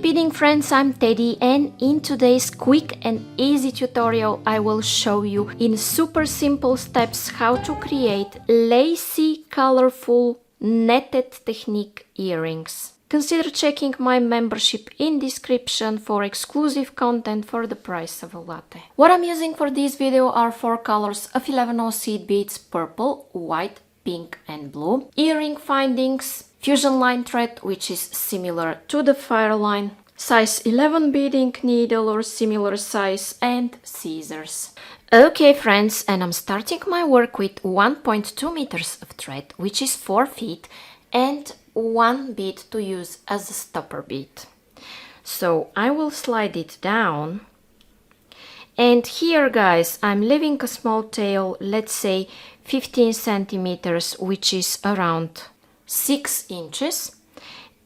beading friends, I'm Teddy, and in today's quick and easy tutorial I will show you in super simple steps how to create lacy, colorful, netted technique earrings. Consider checking my membership in description for exclusive content for the price of a latte. What I'm using for this video are 4 colors of 11 seed beads: purple, white, pink and blue, earring findings, Fusionline thread, which is similar to the Fireline, size 11 beading needle or similar size, and scissors. Okay friends, and I'm starting my work with 1.2 meters of thread, which is 4 feet, and 1 bead to use as a stopper bead. So I will slide it down, and here guys I'm leaving a small tail, let's say 15 centimeters, which is around 6 inches,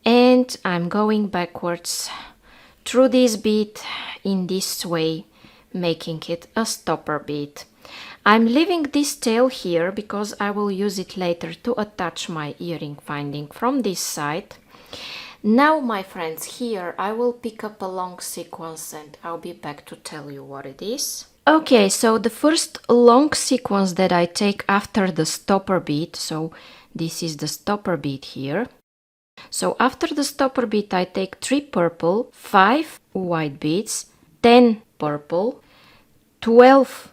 and I'm going backwards through this bead in this way, making it a stopper bead. I'm leaving this tail here because I will use it later to attach my earring finding from this side. Now my friends, here I will pick up a long sequence and I'll be back to tell you what it is. Okay, so the first long sequence that I take after the stopper bead, so this is the stopper bead here. So after the stopper bead I take 3 purple, 5 white beads, 10 purple, 12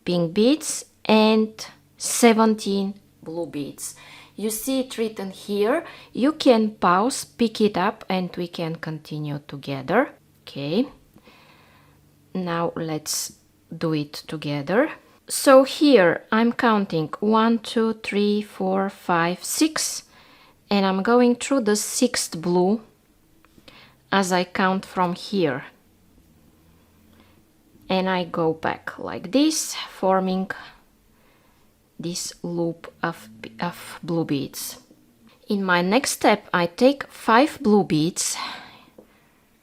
pink beads and 17 blue beads. You see it written here. You can pause, pick it up and we can continue together. Okay, now let's do it together. So here I'm counting 1, 2, 3, 4, 5, 6, and I'm going through the 6th blue as I count from here, and I go back like this, forming this loop of blue beads. In my next step I take 5 blue beads.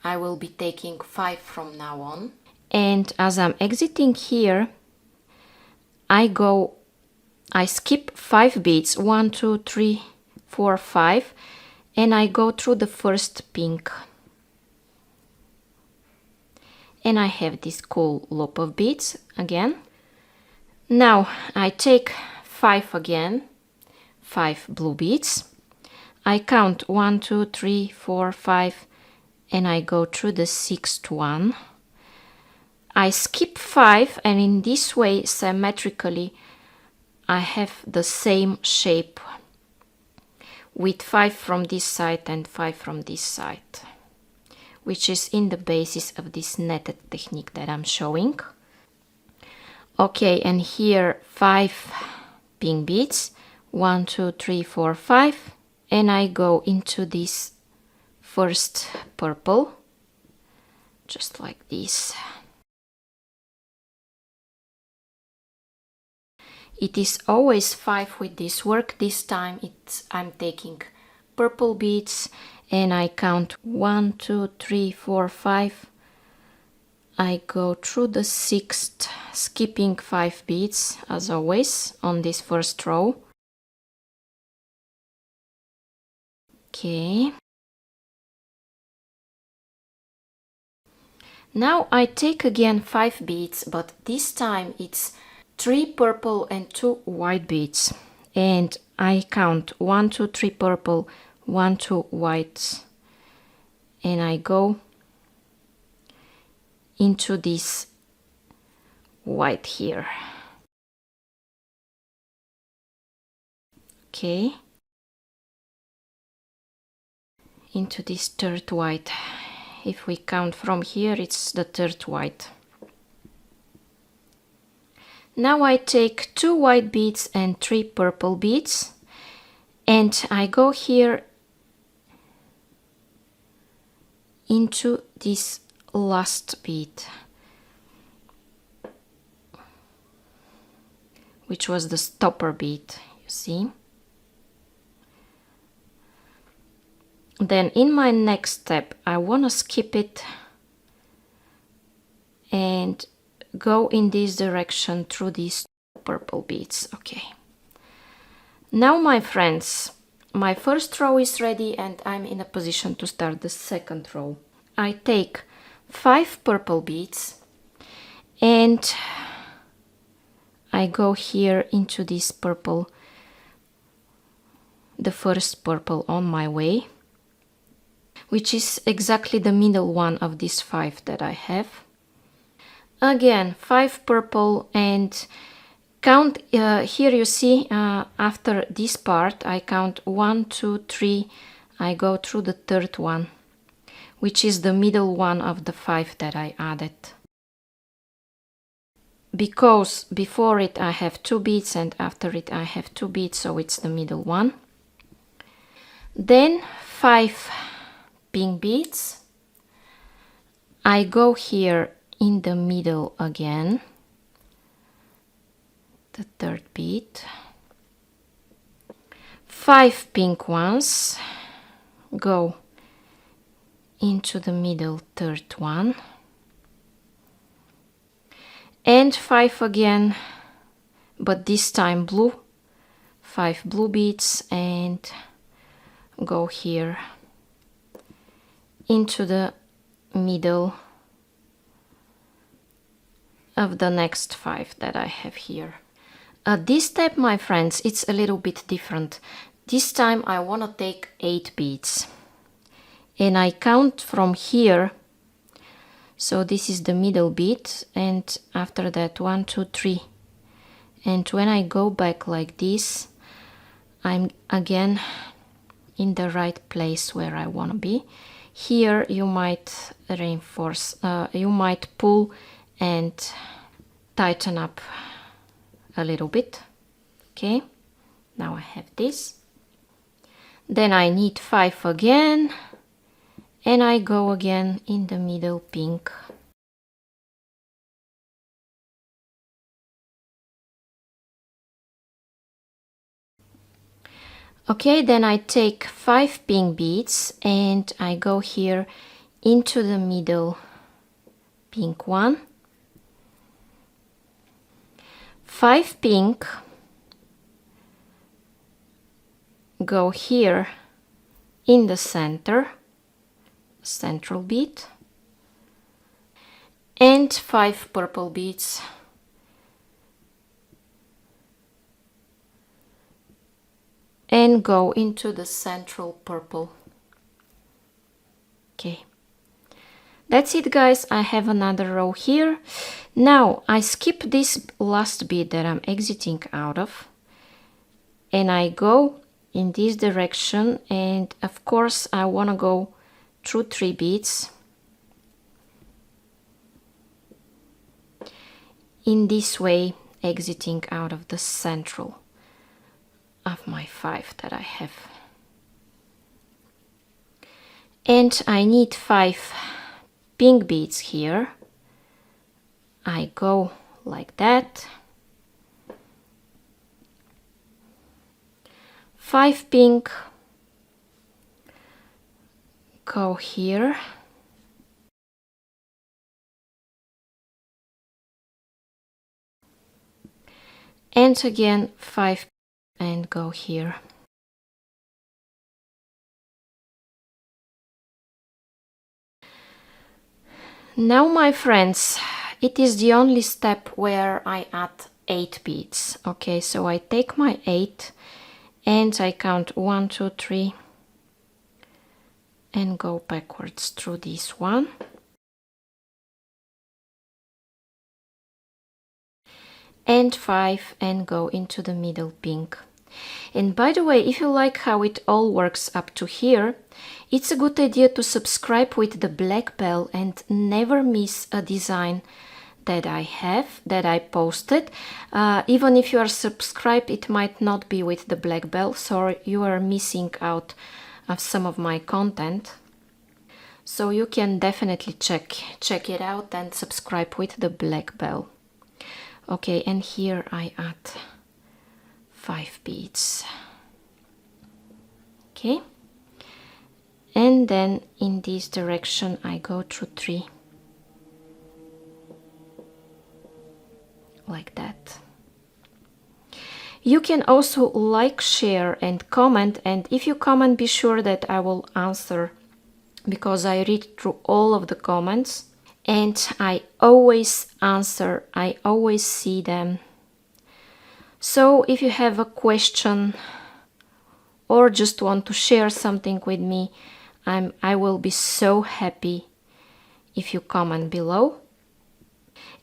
I will be taking 5 from now on, and as I'm exiting here I skip 5 beads, 1, 2, 3, 4, 5, and I go through the first pink. And I have this cool loop of beads again. Now I take 5 again, 5 blue beads. I count 1, 2, 3, 4, 5, and I go through the 6th one. I skip 5, and in this way symmetrically I have the same shape with 5 from this side and 5 from this side, which is in the basis of this netted technique that I'm showing. Okay, and here 5 pink beads, 1, 2, 3, 4, 5, and I go into this first purple, just like this. It is always 5 with this work. This time I'm taking purple beads and I count 1, 2, 3, 4, 5. I go through the 6th, skipping 5 beads as always on this first row. Okay. Now I take again 5 beads, but this time it's 3 purple and 2 white beads, and I count 1, 2, 3 purple, 1, 2 whites, and I go into this white here. Okay, into this 3rd white. If we count from here, it's the 3rd white. Now I take 2 white beads and 3 purple beads, and I go here into this last bead, which was the stopper bead, you see. Then in my next step I want to skip it and go in this direction through these purple beads. Okay, now my friends, my first row is ready and I'm in a position to start the 2nd row. I take 5 purple beads and I go here into this purple, the first purple on my way, which is exactly the middle one of these 5 that I have. Again, 5 purple, and count, here you see, after this part I count 1, 2, 3, I go through the third one, which is the middle one of the 5 that I added. Because before it I have 2 beads and after it I have 2 beads, so it's the middle one. Then 5 pink beads. I go here in the middle again, the third bead. 5 pink ones go into the middle third one, and 5 again, but this time blue. 5 blue beads and go here into the middle of the next 5 that I have here. This step, my friends, it's a little bit different. This time I want to take 8 beads and I count from here. So this is the middle bead, and after that 1, 2, 3, and when I go back like this, I'm again in the right place where I want to be. Here you might reinforce, you might pull and tighten up a little bit. Okay, now I have this. Then I need 5 again, and I go again in the middle pink. Okay, then I take 5 pink beads and I go here into the middle pink one. 5 pink, go here in the center, central bead, and 5 purple beads. And go into the central purple. Okay, that's it, guys. I have another row here. Now I skip this last bead that I'm exiting out of, and I go in this direction, and of course I want to go through 3 beads in this way, exiting out of the central of my 5 that I have. And I need 5 pink beads here. I go like that. 5 pink, go here. And again 5 and go here. Now, my friends, it is the only step where I add 8 beads. Okay, so I take my 8 and I count 1, 2, 3 and go backwards through this one. And 5 and go into the middle pink. And by the way, if you like how it all works up to here, it's a good idea to subscribe with the black bell and never miss a design that I have, that I posted. Even if you are subscribed, it might not be with the black bell, so you are missing out of some of my content. So you can definitely check it out and subscribe with the black bell. Okay, and here I add 5 beads. Okay, and then in this direction I go through 3 like that. You can also like, share and comment, and if you comment, be sure that I will answer because I read through all of the comments and I always answer, I always see them. So if you have a question or just want to share something with me, I will be so happy if you comment below.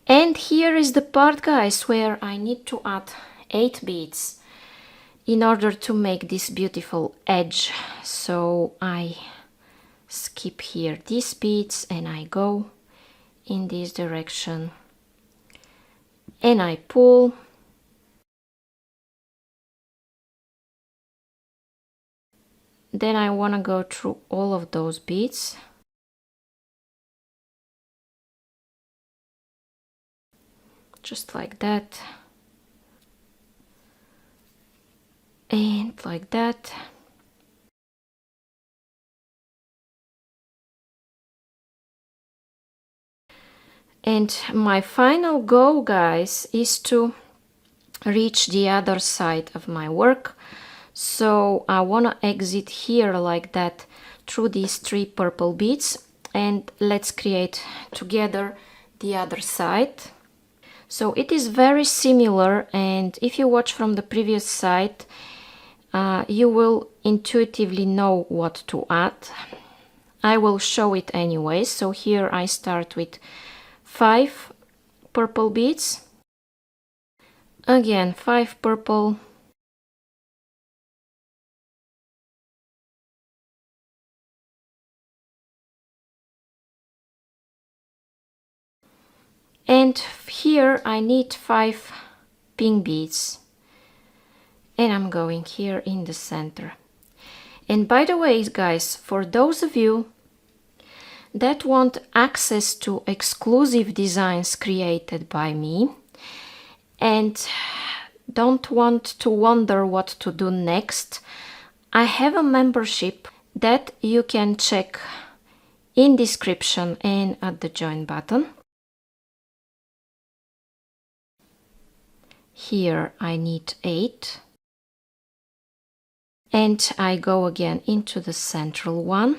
And here is the part, guys, where I need to add 8 beads in order to make this beautiful edge. So I skip here these beads and I go in this direction and I pull. Then I want to go through all of those beads. Just like that. And like that. And my final goal, guys, is to reach the other side of my work. So I want to exit here like that through these 3 purple beads, and let's create together the other side. So it is very similar, and if you watch from the previous side, you will intuitively know what to add. I will show it anyway. So here I start with 5 purple beads, again 5 purple, and here I need 5 pink beads, and I'm going here in the center. And by the way, guys, for those of you that want access to exclusive designs created by me and don't want to wonder what to do next, I have a membership that you can check in description and at the join button. Here I need 8, and I go again into the central one.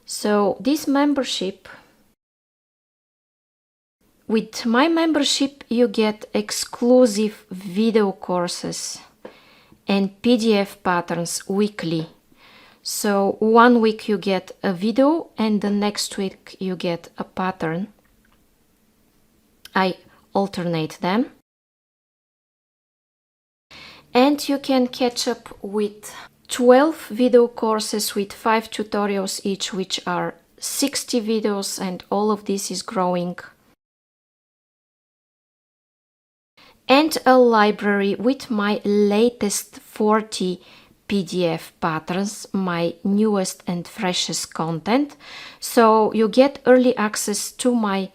So this membership, with my membership you get exclusive video courses and PDF patterns weekly. So one week you get a video and the next week you get a pattern. I alternate them. And you can catch up with 12 video courses with 5 tutorials each, which are 60 videos, and all of this is growing. And a library with my latest 40 PDF patterns, my newest and freshest content. So you get early access to my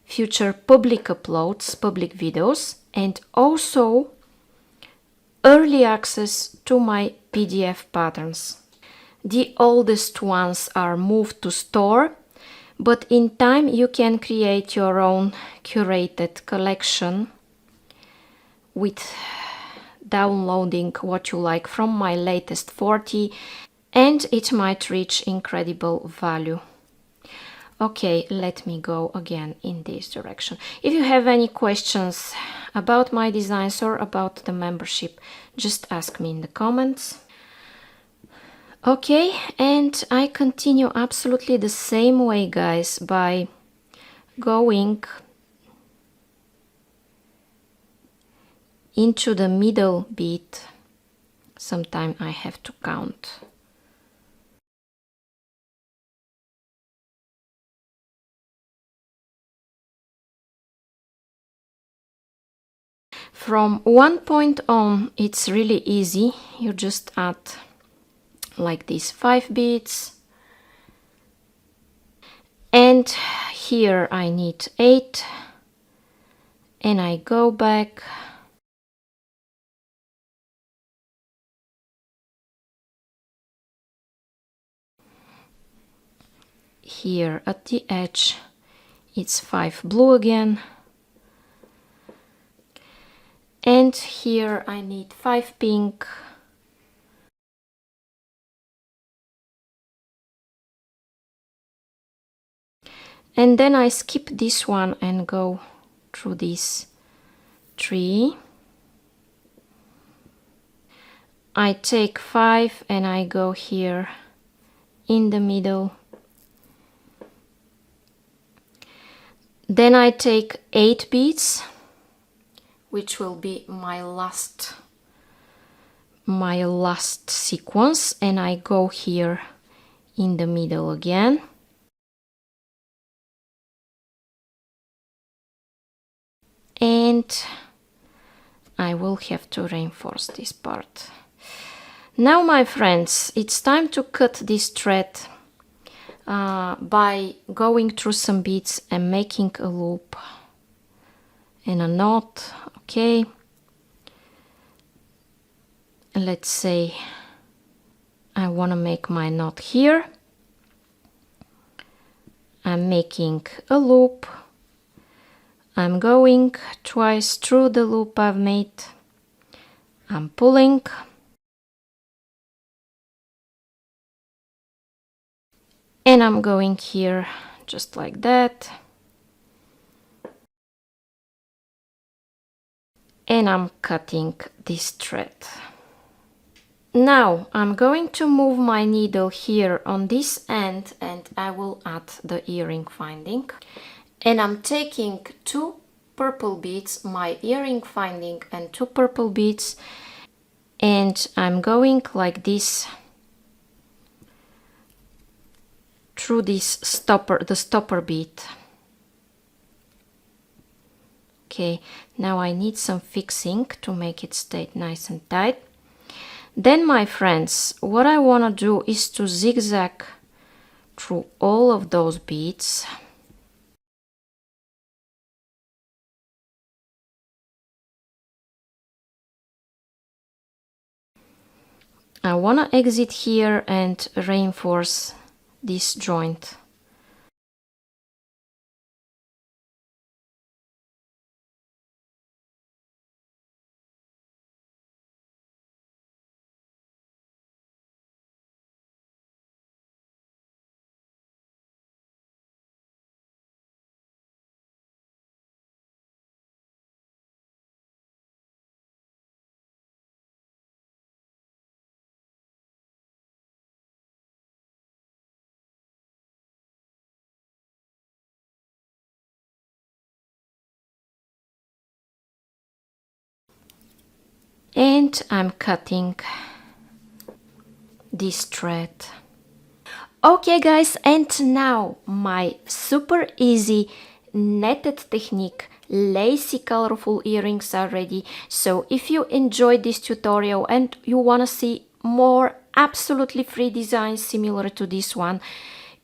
future public uploads, public videos, and also early access to my PDF patterns. The oldest ones are moved to store, but in time you can create your own curated collection with downloading what you like from my latest 40, and it might reach incredible value. Okay, let me go again in this direction. If you have any questions about my designs or about the membership, just ask me in the comments. Okay, and I continue absolutely the same way, guys, by going into the middle bead. Sometimes I have to count. From one point on, it's really easy. You just add like these 5 beads. And here I need 8. And I go back. Here at the edge, it's 5 blue again. And here I need 5 pink, And then I skip this one and go through this 3. I take 5 and I go here in the middle. Then I take 8 beads, which will be my last sequence, and I go here in the middle again. And I will have to reinforce this part. Now, my friends, it's time to cut this thread by going through some beads and making a loop and a knot. Okay, let's say I want to make my knot here. I'm making a loop. I'm going twice through the loop I've made. I'm pulling. And I'm going here just like that. And I'm cutting this thread. Now I'm going to move my needle here on this end and I will add the earring finding. And I'm taking 2 purple beads, my earring finding and 2 purple beads, and I'm going like this through this the stopper bead. Okay, now I need some fixing to make it stay nice and tight. Then, my friends, what I want to do is to zigzag through all of those beads. I want to exit here and reinforce this joint. And I'm cutting this thread. Okay guys, and now my super easy netted technique lacy colorful earrings are ready. So if you enjoyed this tutorial and you want to see more absolutely free designs similar to this one,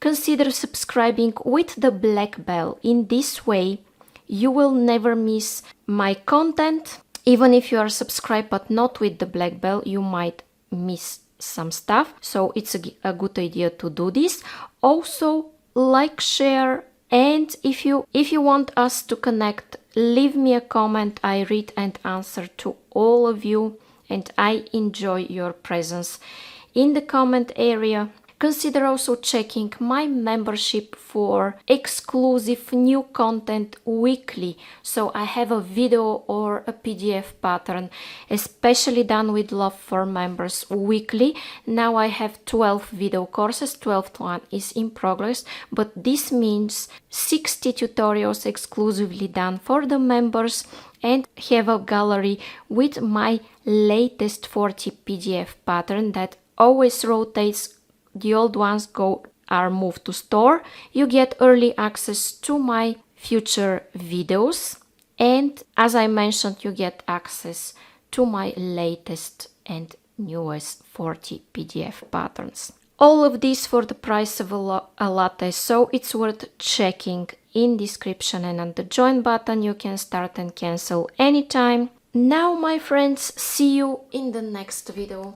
consider subscribing with the black bell. In this way you will never miss my content. Even if you are subscribed but not with the black bell, you might miss some stuff, so it's a good idea to do this. Also, like, share, and if you want us to connect, leave me a comment. I read and answer to all of you, and I enjoy your presence in the comment area. Consider also checking my membership for exclusive new content weekly. So I have a video or a PDF pattern especially done with love for members weekly. Now I have 12 video courses, 12th one is in progress, but this means 60 tutorials exclusively done for the members, and have a gallery with my latest 40 PDF pattern that always rotates. The old ones are moved to store. You get early access to my future videos, and as I mentioned, you get access to my latest and newest 40 PDF patterns. All of this for the price of a latte, so it's worth checking in description, and on the join button you can start and cancel anytime. Now, my friends, see you in the next video.